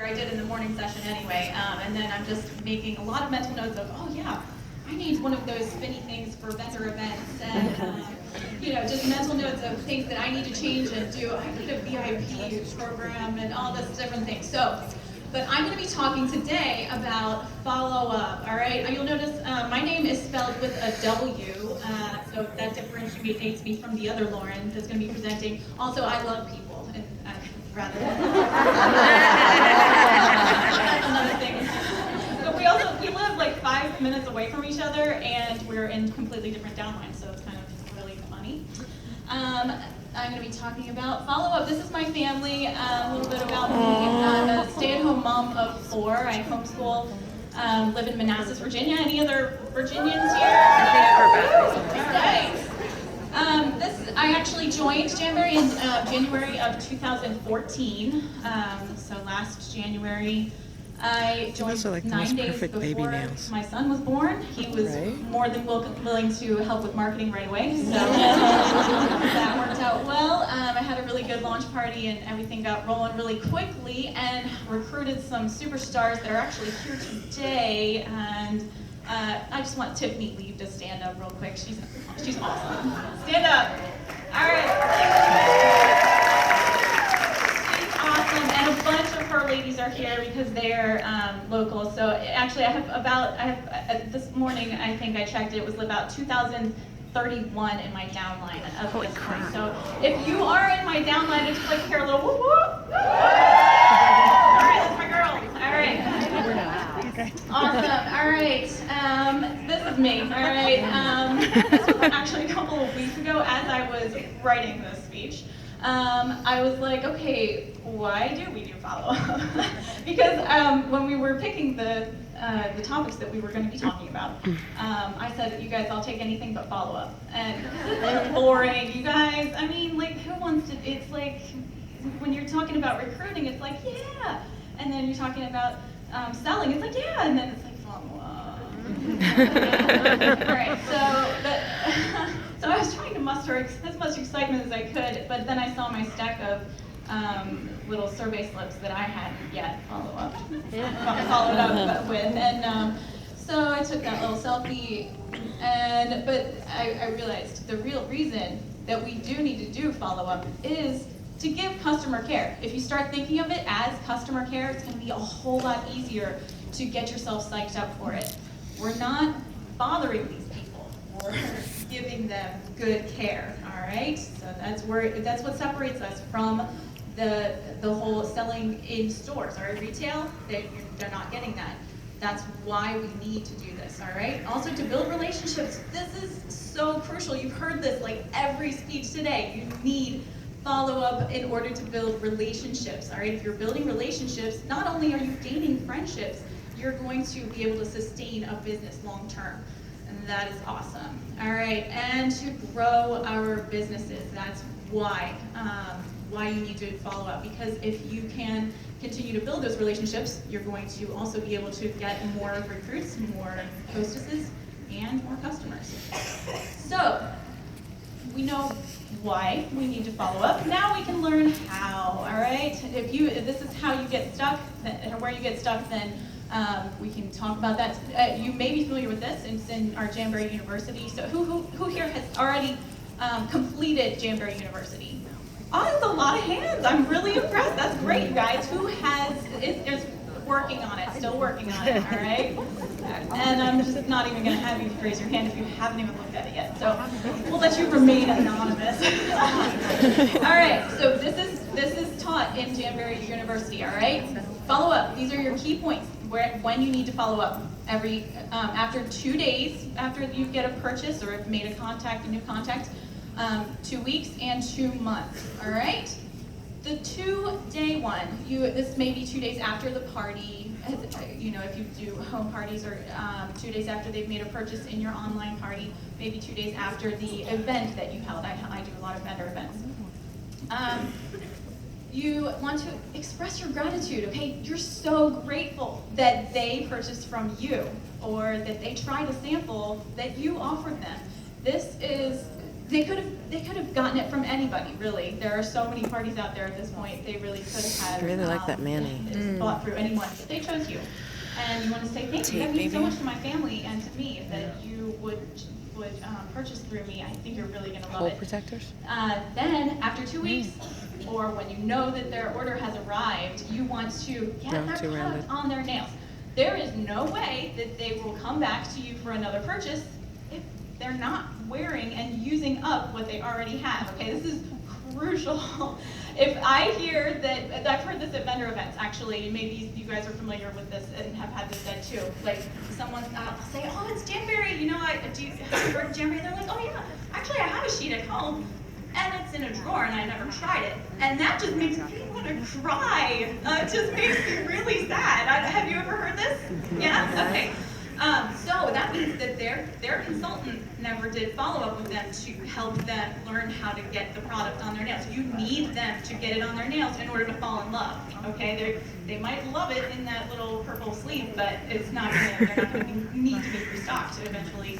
I did in the morning session anyway, and then I'm just making a lot of mental notes of, oh yeah, I need one of those spinny things for vendor events, and just mental notes of things that I need to change and do. I need a VIP program and all this different things. But I'm going to be talking today about follow-up, all right? You'll notice my name is spelled with a W, so that differentiates me from the other Lauren that's going to be presenting. Also, I love people, and rather that's another thing. But we live like 5 minutes away from each other, and we're in completely different downlines, so it's kind of really funny. I'm going to be talking about follow-up. This is my family, a little bit about me. I'm a stay-at-home mom of 4. I homeschool, live in Manassas, Virginia. Any other Virginians here? Right. I actually joined Jamberry in January of 2014. So last January, I joined like 9 days before my son was born. He was more than willing to help with marketing right away, so that worked out well. I had a really good launch party and everything got rolling really quickly and recruited some superstars that are actually here today. And I just want Tiffany Lee to stand up real quick. She's awesome. Stand up. All right. And a bunch of her ladies are here because they're local. So actually, this morning, I think I checked, it was about 2,031 in my downline of this point. So if you are in my downline, just click here a little whoop whoop. All right, that's my girl. All right. Okay. Awesome. All right. This is me. All right. This was actually a couple of weeks ago as I was writing this speech. I was like, okay, why do we do follow-up? Because when we were picking the topics that we were going to be talking about, I said, you guys, I'll take anything but follow-up. And it's boring, you guys. I mean, like, who wants to? It's like when you're talking about recruiting, it's like, yeah, and then you're talking about selling, it's like, yeah, and then it's like follow-up. All right, so I was trying to muster as much excitement as I could, but then I saw my stack of little survey slips that I hadn't yet followed up with, and so I took that little selfie, but I realized the real reason that we do need to do follow-up is to give customer care. If you start thinking of it as customer care, it's going to be a whole lot easier to get yourself psyched up for it. We're not bothering these people. We're giving them good care, all right? So that's what separates us from the whole selling in stores. All right, retail, they're not getting that. That's why we need to do this, all right? Also, to build relationships, this is so crucial. You've heard this like every speech today. You need follow-up in order to build relationships, all right? If you're building relationships, not only are you gaining friendships, you're going to be able to sustain a business long-term. And that is awesome. All right, and to grow our businesses, that's why you need to follow up. Because if you can continue to build those relationships, you're going to also be able to get more recruits, more hostesses, and more customers. So we know why we need to follow up. Now we can learn how. All right, if this is how you get stuck, or where you get stuck, then we can talk about that. You may be familiar with this. It's in our Jamberry University. So who here has already completed Jamberry University? Oh, that's a lot of hands. I'm really impressed. That's great, you guys. Who is working on it, still working on it, all right? And I'm just not even going to have you raise your hand if you haven't even looked at it yet. So we'll let you remain anonymous. All right, so this is taught in Jamberry University, all right? Follow up. These are your key points when you need to follow up. After 2 days after you get a purchase or have made a new contact, 2 weeks and 2 months, all right? The 2-day one, this may be 2 days after the party, if you do home parties, or 2 days after they've made a purchase in your online party, maybe 2 days after the event that you held. I do a lot of vendor events. You want to express your gratitude. Okay, you're so grateful that they purchased from you, or that they tried a sample that you offered them. This is they could have gotten it from anybody, really. There are so many parties out there at this point. They really could have. I really like that Manny. Bought through anyone, but they chose you, and you want to say thank you. That means so much to my family and to me that you would purchase through me. I think you're really going to love Hole it. protectors? Then after 2 weeks, or when you know that their order has arrived, you want to get their product on their nails. There is no way that they will come back to you for another purchase if they're not wearing and using up what they already have. Okay, this is crucial. If I hear that, I've heard this at vendor events actually, maybe you guys are familiar with this and have had this said too. Like someone say, oh, it's Jamberry, you know, have you heard of Jamberry? They're like, oh yeah, actually I have a sheet at home and it's in a drawer and I never tried it. And that just makes me want to cry. It just makes me really sad. Have you ever heard this? Yeah? Okay. So that means that their consultant never did follow up with them to help them learn how to get the product on their nails. You need them to get it on their nails in order to fall in love. Okay, they might love it in that little purple sleeve, but it's not they're not going to need to be restocked eventually.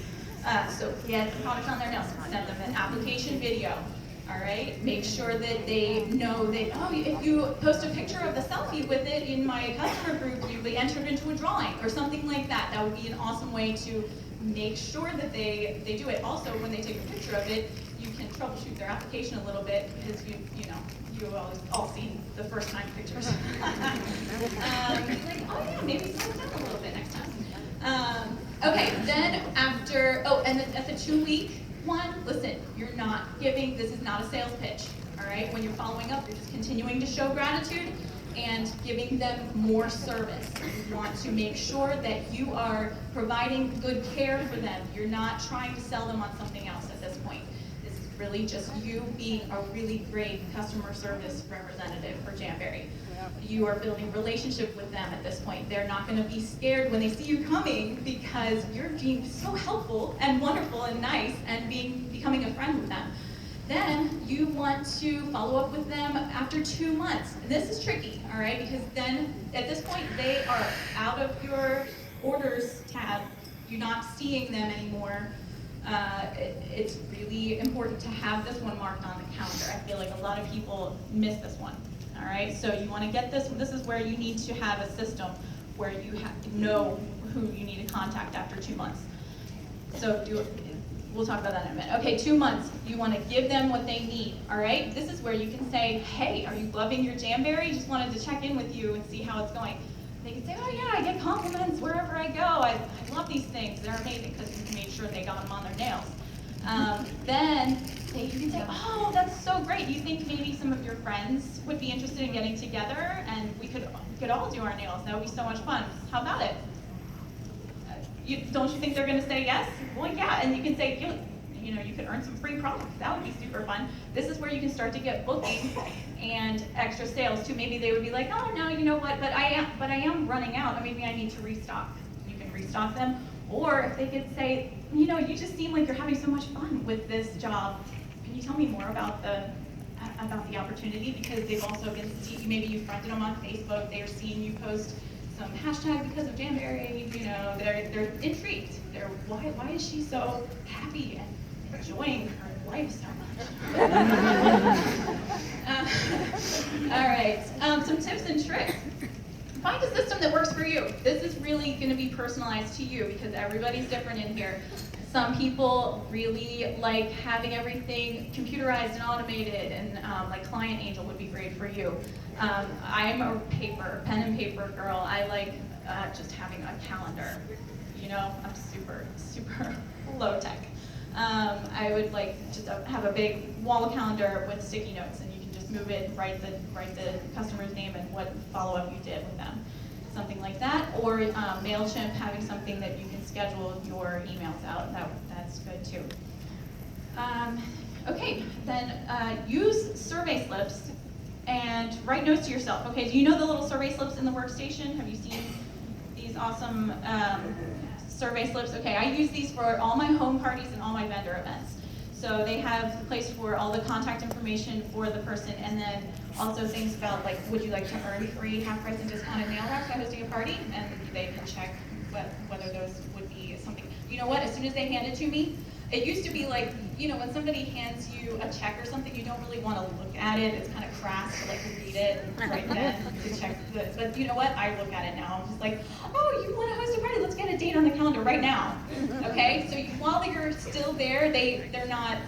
So get the product on their nails. Send them an application video. All right, make sure that they know that, oh, if you post a picture of the selfie with it in my customer group, you'll be entered into a drawing or something like that. That would be an awesome way to make sure that they do it. Also, when they take a picture of it, you can troubleshoot their application a little bit because you've all seen the first time pictures. Like, oh yeah, maybe slow down a little bit next time. Okay, then after, and then at the 2-week one, listen, you're not giving, this is not a sales pitch, all right? When you're following up, you're just continuing to show gratitude and giving them more service. You want to make sure that you are providing good care for them. You're not trying to sell them on something else at this point. This is really just you being a really great customer service representative for Jamberry. You are building relationship with them at this point. They're not going to be scared when they see you coming because you're being so helpful and wonderful and nice and becoming a friend with them. Then you want to follow up with them after 2 months. And this is tricky, all right? Because then at this point they are out of your orders tab. You're not seeing them anymore. It's really important to have this one marked on the calendar. I feel like a lot of people miss this one. All right, so you want to get this. This is where you need to have a system where you have to know who you need to contact after 2 months. So we'll talk about that in a minute. Okay, 2 months. You want to give them what they need. All right, this is where you can say, "Hey, are you loving your Jamberry? Just wanted to check in with you and see how it's going." They can say, "Oh yeah, I get compliments wherever I go. I love these things. They're amazing," because you made sure they got them on their nails. Then you can say, oh, that's so great. You think maybe some of your friends would be interested in getting together and we could all do our nails. That would be so much fun. How about it? Don't you think they're going to say yes? Well, yeah, and you can say, you could earn some free products. That would be super fun. This is where you can start to get booking and extra sales too. Maybe they would be like, oh no, you know what? But I am running out. Maybe I need to restock. You can restock them. Or if they could say, you just seem like you're having so much fun with this job. Can you tell me more about the opportunity? Because they've also been maybe you friended them on Facebook. They're seeing you post some hashtag because of Jamberry. They're intrigued. Why is she so happy and enjoying her life so much? All right, some tips and tricks. Find a system that works for you. This is really going to be personalized to you because everybody's different in here. Some people really like having everything computerized and automated, and like Client Angel would be great for you. I'm a pen and paper girl. I like just having a calendar. I'm super, super low tech. I would like just have a big wall calendar with sticky notes, and you can just move it, write the customer's name and what follow-up you did with them. Something like that, or MailChimp, having something that you can schedule your emails out. That's good too. Okay, then use survey slips and write notes to yourself. Okay, do you know the little survey slips in the workstation? Have you seen these awesome survey slips? Okay, I use these for all my home parties and all my vendor events. So they have a place for all the contact information for the person, and then also things about like, would you like to earn free half-price and discounted nail wax by hosting a party? And they can check whether those would be something. You know what? As soon as they hand it to me, It used to be like, you know, when somebody hands you a check or something, you don't really want to look at it. It's kind of crass to like read it right then to check the, but you know what? I look at it now. I'm just like, oh, you want to host a party? Let's get a date on the calendar right now. Okay? So while you're still there, they're not,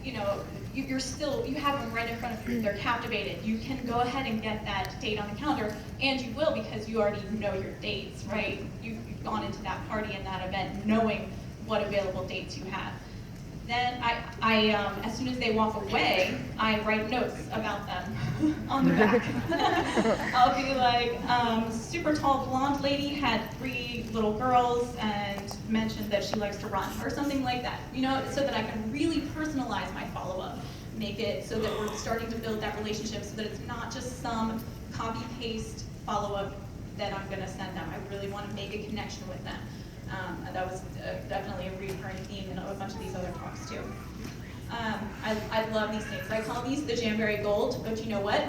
you know, you're still, you have them right in front of you. They're captivated. You can go ahead and get that date on the calendar, and you will because you already know your dates, right? You've gone into that party and that event knowing what available dates you have. Then as soon as they walk away, I write notes about them on the back. I'll be like, super tall blonde lady had 3 little girls and mentioned that she likes to run, or something like that, you know, so that I can really personalize my follow-up, make it so that we're starting to build that relationship so that it's not just some copy-paste follow-up that I'm gonna send them. I really wanna make a connection with them. That was definitely a recurring theme in a bunch of these other talks too. I love these things. I call these the Jamberry Gold, but you know what?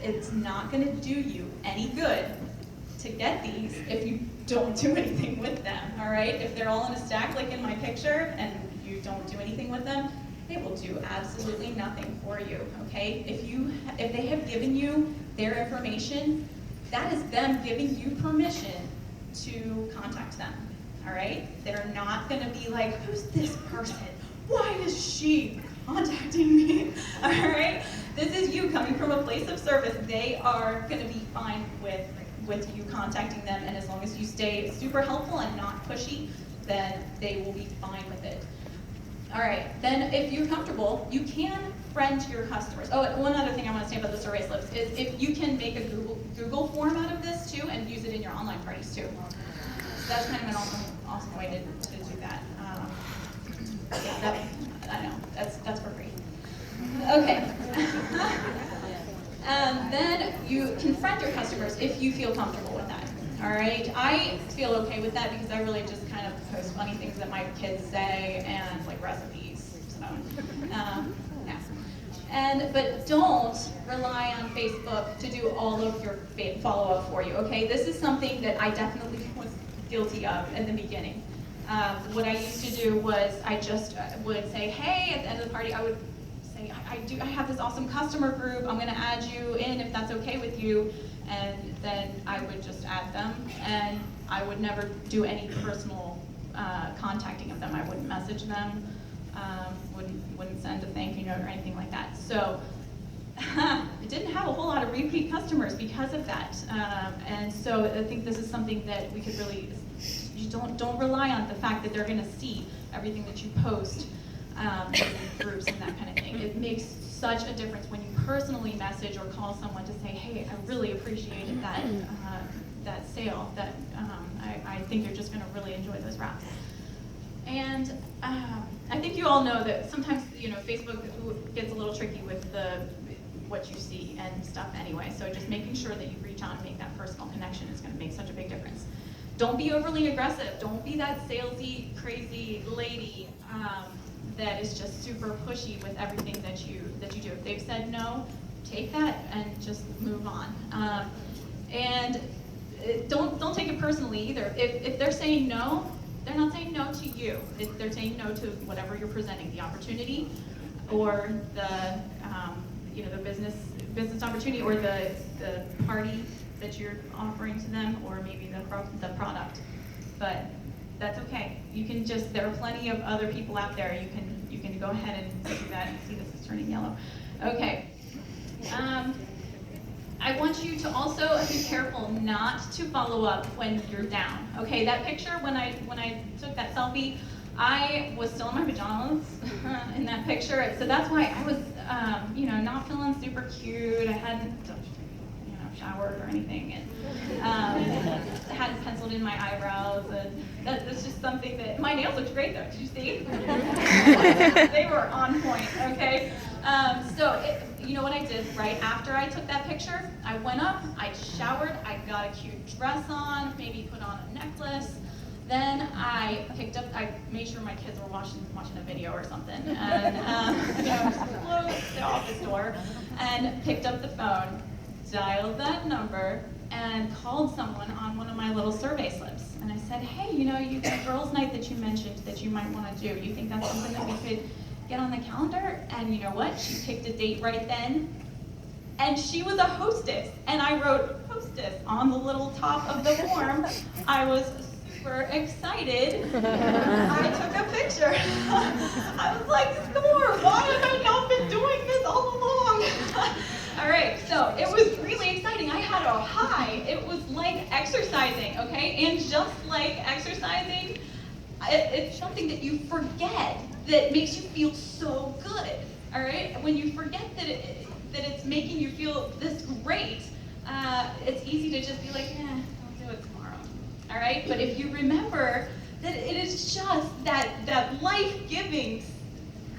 It's not going to do you any good to get these if you don't do anything with them, all right? If they're all in a stack like in my picture and you don't do anything with them, they will do absolutely nothing for you, okay? If they have given you their information, that is them giving you permission to contact them, all right? They're not gonna be like, who's this person? Why is she contacting me? All right? This is you coming from a place of service. They are gonna be fine with you contacting them, and as long as you stay super helpful and not pushy, then they will be fine with it. All right, then if you're comfortable, you can friend your customers. Oh, and one other thing I want to say about the survey slips is if you can make a Google form out of this too and use it in your online parties too. So that's kind of an awesome way to do that. Yeah, I know, that's for free. Okay. Then you can friend your customers if you feel comfortable with that. All right, I feel okay with that because I really just kind of post funny things that my kids say and like recipes. So, yeah. But don't rely on Facebook to do all of your follow-up for you. Okay, this is something that I definitely was guilty of in the beginning. What I used to do was I just would say, hey, at the end of the party, I would say, I have this awesome customer group. I'm going to add you in if that's okay with you. And then I would just add them, and I would never do any personal contacting of them. I wouldn't message them, wouldn't send a thank you note or anything like that. So it didn't have a whole lot of repeat customers because of that. And so I think this is something that we could really, you don't rely on the fact that they're going to see everything that you post in groups and that kind of thing. It makes such a difference when you personally message or call someone to say, hey, I really appreciated that that sale. That I think you're just going to really enjoy those wraps. And I think you all know that sometimes Facebook gets a little tricky with what you see and stuff anyway. So just making sure that you reach out and make that personal connection is going to make such a big difference. Don't be overly aggressive. Don't be that salesy, crazy lady that is just super pushy with everything that you do. If they've said no, take that and just move on. And don't take it personally either. If they're saying no, they're not saying no to you. They're saying no to whatever you're presenting, the opportunity, or the the business opportunity, or the party that you're offering to them, or maybe the product. But that's okay. You can just, there are plenty of other people out there. You can go ahead and do that. You see this is turning yellow. Okay. I want you to also be careful not to follow up when you're down. Okay, that picture when I took that selfie, I was still in my pajamas in that picture. So that's why I was not feeling super cute. I hadn't showered or anything, and hadn't penciled in my eyebrows, and that's just something that, my nails looked great though, did you see? They were on point, okay? You know what I did right after I took that picture? I went up, I showered, I got a cute dress on, maybe put on a necklace. Then I made sure my kids were watching a video or something, and closed the office door and picked up the phone, dialed that number, and called someone on one of my little survey slips. And I said, hey, you know, that girls' night that you mentioned that you might want to do, you think that's something that we could get on the calendar? And you know what? She picked a date right then. And she was a hostess. And I wrote hostess on the little top of the form. I was super excited. I took a picture. I was like, Score, why have I not been doing this all along? All right, so it was really exciting. I had a high. It was like exercising, okay? And just like exercising, it's something that you forget that makes you feel so good, all right? When you forget that it's making you feel this great, it's easy to just be like, I'll do it tomorrow, all right? But if you remember that it is just that life-giving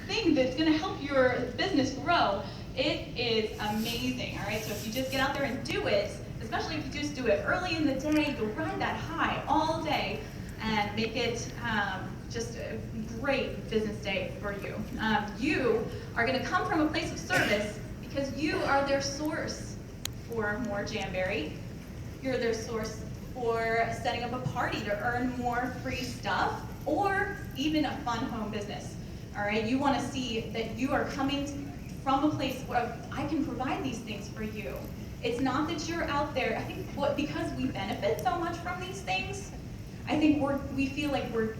thing that's gonna help your business grow, it is amazing, all right? So if you just get out there and do it, especially if you just do it early in the day, you'll ride that high all day and make it just a great business day for you. You are gonna come from a place of service because you are their source for more Jamberry. You're their source for setting up a party to earn more free stuff or even a fun home business, all right? You wanna see that you are coming from a place where I can provide these things for you. It's not that you're out there, I think because we benefit so much from these things, I think we feel like we're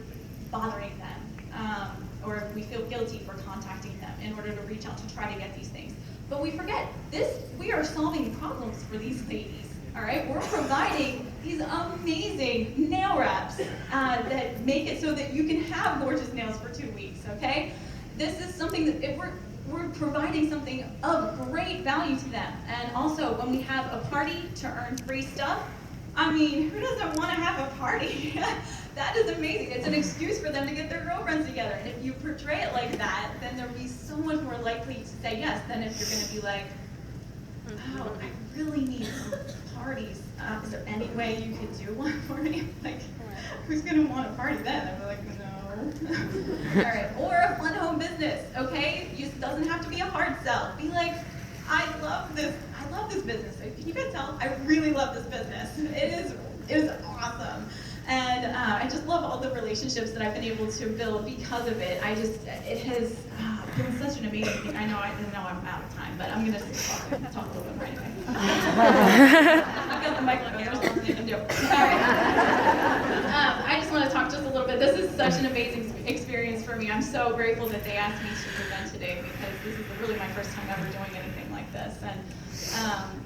bothering them, or we feel guilty for contacting them in order to reach out to try to get these things. But we forget, we are solving problems for these ladies, all right? We're providing these amazing nail wraps that make it so that you can have gorgeous nails for 2 weeks, okay? This is something that we're providing something of great value to them. And also, when we have a party to earn free stuff, I mean, who doesn't want to have a party? That is amazing. It's an excuse for them to get their girlfriends together. And if you portray it like that, then they'll be so much more likely to say yes than if you're going to be like, oh, I really need some parties. Is there any way you could do one for me? Like, who's going to want a party then? I'd be like, no. All right, or a fun home business, okay? It doesn't have to be a hard sell. Be like, I love this business. Can you guys tell? I really love this business. It is awesome. And I just love all the relationships that I've been able to build because of it. It has been such an amazing thing. I know I'm out of time, but I'm gonna talk a little bit more anyway. I've got the microphone, there's nothing you can do. All right. I just want to talk just a little bit. This is such an amazing experience for me. I'm so grateful that they asked me to present today because this is really my first time ever doing anything like this. And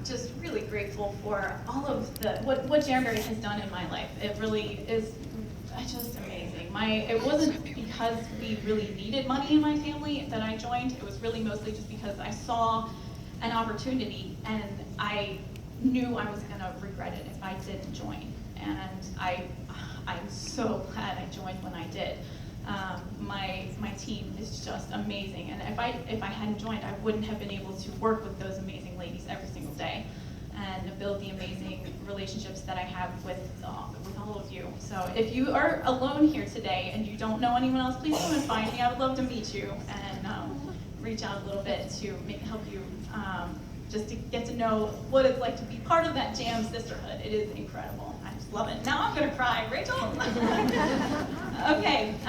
just really grateful for all of what Jamberry has done in my life. It really is just amazing. It wasn't because we really needed money in my family that I joined. It was really mostly just because I saw an opportunity and I knew I was gonna regret it if I didn't join. And I'm so glad I joined when I did. My team is just amazing, and if I hadn't joined, I wouldn't have been able to work with those amazing ladies every single day and build the amazing relationships that I have with all of you. So if you are alone here today and you don't know anyone else, please come and find me. I would love to meet you and reach out a little bit to help you just to get to know what it's like to be part of that Jam sisterhood. It is incredible. I just love it. Now I'm gonna cry. Rachel? Okay.